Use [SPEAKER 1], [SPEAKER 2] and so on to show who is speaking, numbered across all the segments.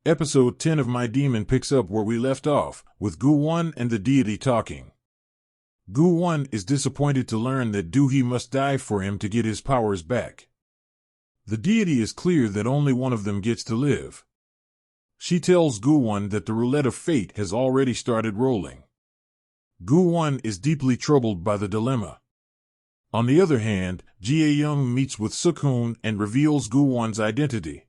[SPEAKER 1] Episode 10 of My Demon picks up where we left off, with Gu-won and the deity talking. Gu-won is disappointed to learn that Do-hee must die for him to get his powers back. The deity is clear that only one of them gets to live. She tells Gu-won that the roulette of fate has already started rolling. Gu-won is deeply troubled by the dilemma. On the other hand, Jae-young meets with Suk-hoon and reveals Gu-won's identity.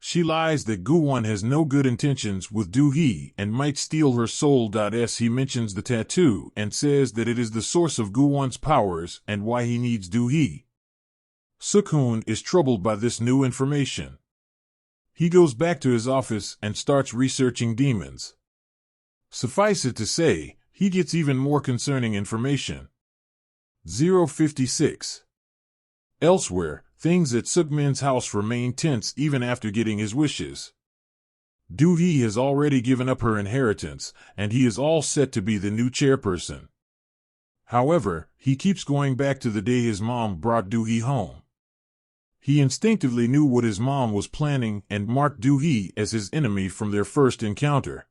[SPEAKER 1] She lies that Gu-won has no good intentions with Do-hee and might steal her soul. He mentions the tattoo and says that it is the source of Gu-won's powers and why he needs Do-hee. Suk-hoon is troubled by this new information. He goes back to his office and starts researching demons. Suffice it to say, he gets even more concerning information. 056. Elsewhere, things at Suk-min's house remain tense even after getting his wishes. Do-hee has already given up her inheritance, and he is all set to be the new chairperson. However, he keeps going back to the day his mom brought Do-hee home. He instinctively knew what his mom was planning and marked Do-hee as his enemy from their first encounter.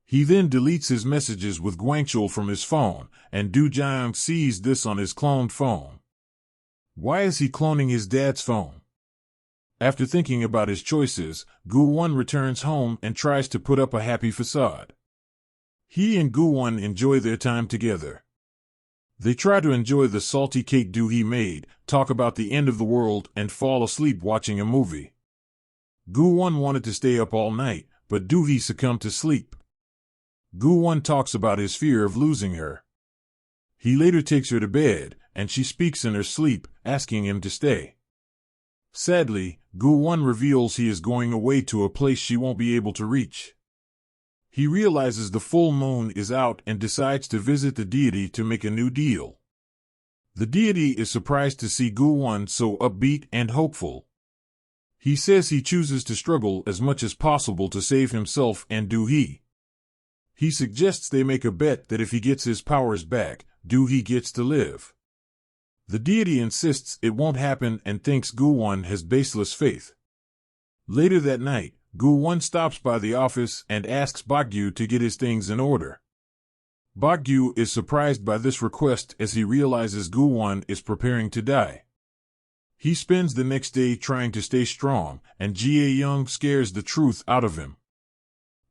[SPEAKER 1] He then deletes his messages with Gwangchul from his phone, and Do-jang sees this on his cloned phone. Why is he cloning his dad's phone? After thinking about his choices, Gu-won returns home and tries to put up a happy facade. He and Gu-won enjoy their time together. They try to enjoy the salty cake Do-hee made, talk about the end of the world, and fall asleep watching a movie. Gu-won wanted to stay up all night, but Do-hee succumbed to sleep. Gu-won talks about his fear of losing her. He later takes her to bed, and she speaks in her sleep, asking him to stay. Sadly, Gu-won reveals he is going away to a place she won't be able to reach. He realizes the full moon is out and decides to visit the deity to make a new deal. The deity is surprised to see Gu-won so upbeat and hopeful. He says he chooses to struggle as much as possible to save himself and Do-hee. He suggests they make a bet that if he gets his powers back, Do-hee gets to live. The deity insists it won't happen and thinks Gu-won has baseless faith. Later that night, Gu-won stops by the office and asks Bakgyu to get his things in order. Bakgyu is surprised by this request as he realizes Gu-won is preparing to die. He spends the next day trying to stay strong, and Jae-young scares the truth out of him.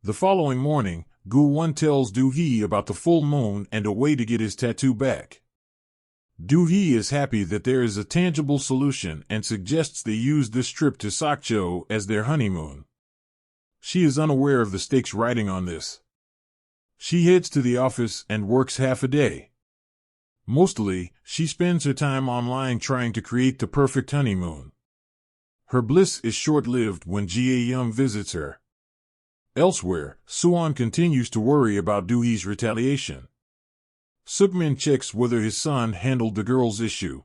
[SPEAKER 1] The following morning, Gu-won tells Do-hee about the full moon and a way to get his tattoo back. Do-hee is happy that there is a tangible solution and suggests they use this trip to Sakcho as their honeymoon. She is unaware of the stakes riding on this. She heads to the office and works half a day. Mostly, she spends her time online trying to create the perfect honeymoon. Her bliss is short-lived when Jae-young visits her. Elsewhere, Suwon continues to worry about Do-hee's retaliation. Suk-min checks whether his son handled the girl's issue.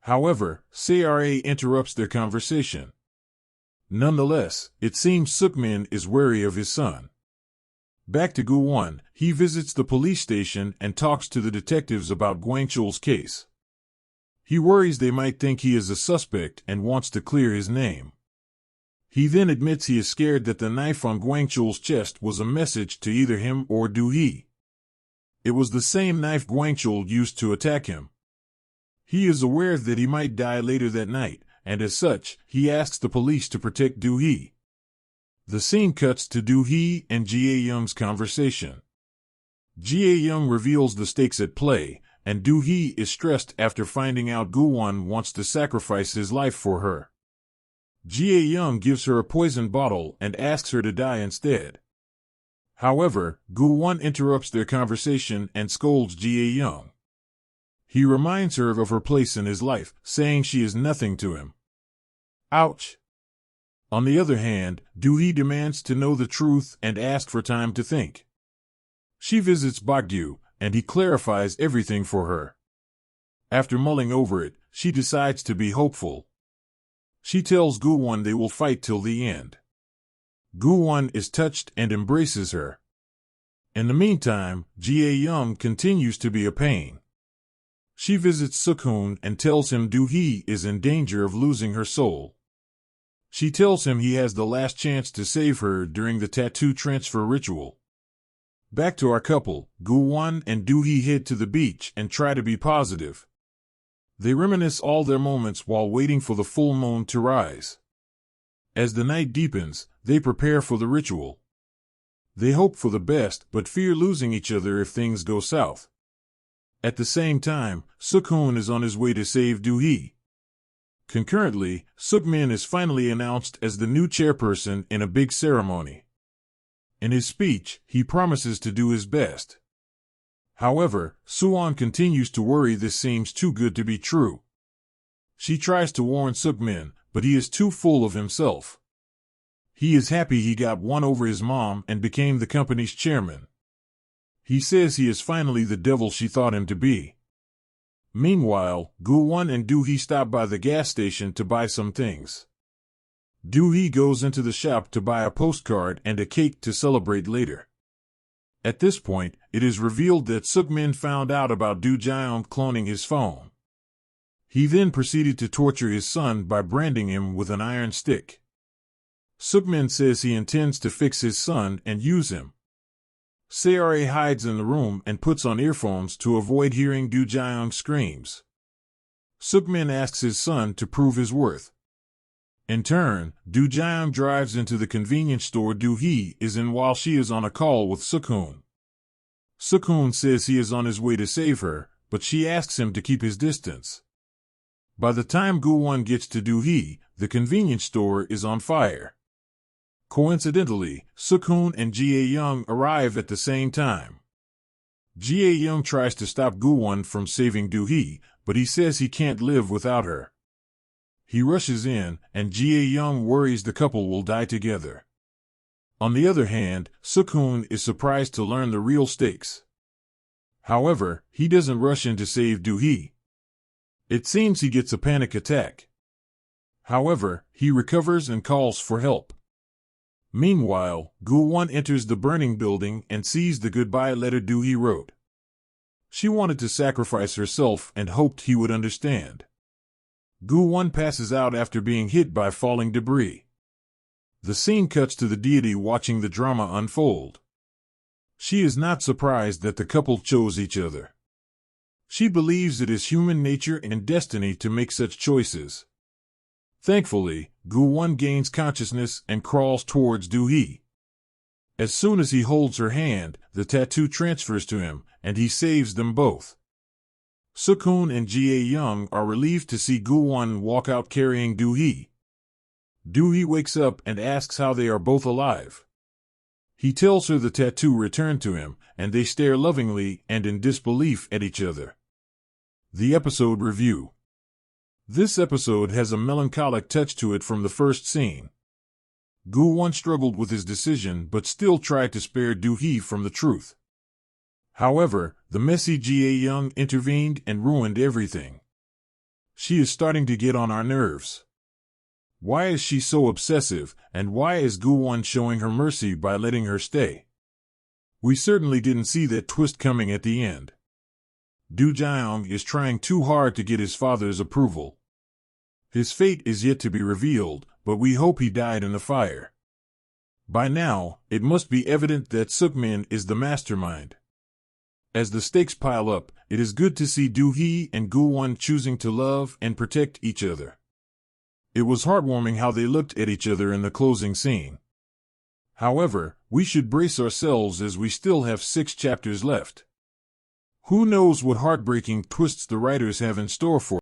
[SPEAKER 1] However, Sara interrupts their conversation. Nonetheless, it seems Suk-min is wary of his son. Back to Gu-won, he visits the police station and talks to the detectives about Gwangchul's case. He worries they might think he is a suspect and wants to clear his name. He then admits he is scared that the knife on Gwangchul's chest was a message to either him or Do-hee. It was the same knife Gwangchul used to attack him. He is aware that he might die later that night, and as such, he asks the police to protect Do-hee. The scene cuts to Do-hee and Jae-young's conversation. Jae-young reveals the stakes at play, and Do-hee is stressed after finding out Gu-won wants to sacrifice his life for her. Jae-young gives her a poison bottle and asks her to die instead. However, Gu-won interrupts their conversation and scolds Jae-young. He reminds her of her place in his life, saying she is nothing to him. Ouch! On the other hand, Do-hee demands to know the truth and asks for time to think. She visits Bakgyu, and he clarifies everything for her. After mulling over it, she decides to be hopeful. She tells Gu-won they will fight till the end. Gu-won is touched and embraces her. In the meantime, Jae-young continues to be a pain. She visits Suk-hoon and tells him Do-hee is in danger of losing her soul. She tells him he has the last chance to save her during the tattoo transfer ritual. Back to our couple, Gu-won and Do-hee head to the beach and try to be positive. They reminisce all their moments while waiting for the full moon to rise. As the night deepens, they prepare for the ritual. They hope for the best but fear losing each other if things go south. At the same time, Suk-hoon is on his way to save Do-hee. Concurrently, Suk-min is finally announced as the new chairperson in a big ceremony. In his speech, he promises to do his best. However, Suwon continues to worry this seems too good to be true. She tries to warn Suk-min, but he is too full of himself. He is happy he got one over his mom and became the company's chairman. He says he is finally the devil she thought him to be. Meanwhile, Gu-won and Do-hee stop by the gas station to buy some things. Do-hee goes into the shop to buy a postcard and a cake to celebrate later. At this point, it is revealed that Suk-min found out about Do-jaeon cloning his phone. He then proceeded to torture his son by branding him with an iron stick. Suk-min says he intends to fix his son and use him. Seore hides in the room and puts on earphones to avoid hearing Do-jaeon's screams. Suk-min asks his son to prove his worth. In turn, Do-jaeon drives into the convenience store Do-hee is in while she is on a call with Suk-hoon. Suk-hoon says he is on his way to save her, but she asks him to keep his distance. By the time Gu-won gets to Do-hee, the convenience store is on fire. Coincidentally, Suk-hoon and Jae-young arrive at the same time. Jae-young tries to stop Gu-won from saving Do-hee, but he says he can't live without her. He rushes in, and Jae-young worries the couple will die together. On the other hand, Suk-hoon is surprised to learn the real stakes. However, he doesn't rush in to save Do-hee. It seems he gets a panic attack. However, he recovers and calls for help. Meanwhile, Gu-won enters the burning building and sees the goodbye letter Do-hee wrote. She wanted to sacrifice herself and hoped he would understand. Gu-won passes out after being hit by falling debris. The scene cuts to the deity watching the drama unfold. She is not surprised that the couple chose each other. She believes it is human nature and destiny to make such choices. Thankfully, Gu-won gains consciousness and crawls towards Do-hee. As soon as he holds her hand, the tattoo transfers to him, and he saves them both. Suk-hoon and Jae-young are relieved to see Gu-won walk out carrying Do-hee. Do-hee wakes up and asks how they are both alive. He tells her the tattoo returned to him, and they stare lovingly and in disbelief at each other. The episode review. This episode has a melancholic touch to it from the first scene. Gu-won struggled with his decision but still tried to spare Do-hee from the truth. However, the messy Jae-young intervened and ruined everything. She is starting to get on our nerves. Why is she so obsessive, and why is Gu-won showing her mercy by letting her stay? We certainly didn't see that twist coming at the end. Do-jaeon is trying too hard to get his father's approval. His fate is yet to be revealed, but we hope he died in the fire. By now, it must be evident that Suk-min is the mastermind. As the stakes pile up, it is good to see Do-hee and Gu-won choosing to love and protect each other. It was heartwarming how they looked at each other in the closing scene. However, we should brace ourselves as we still have 6 chapters left. Who knows what heartbreaking twists the writers have in store for us?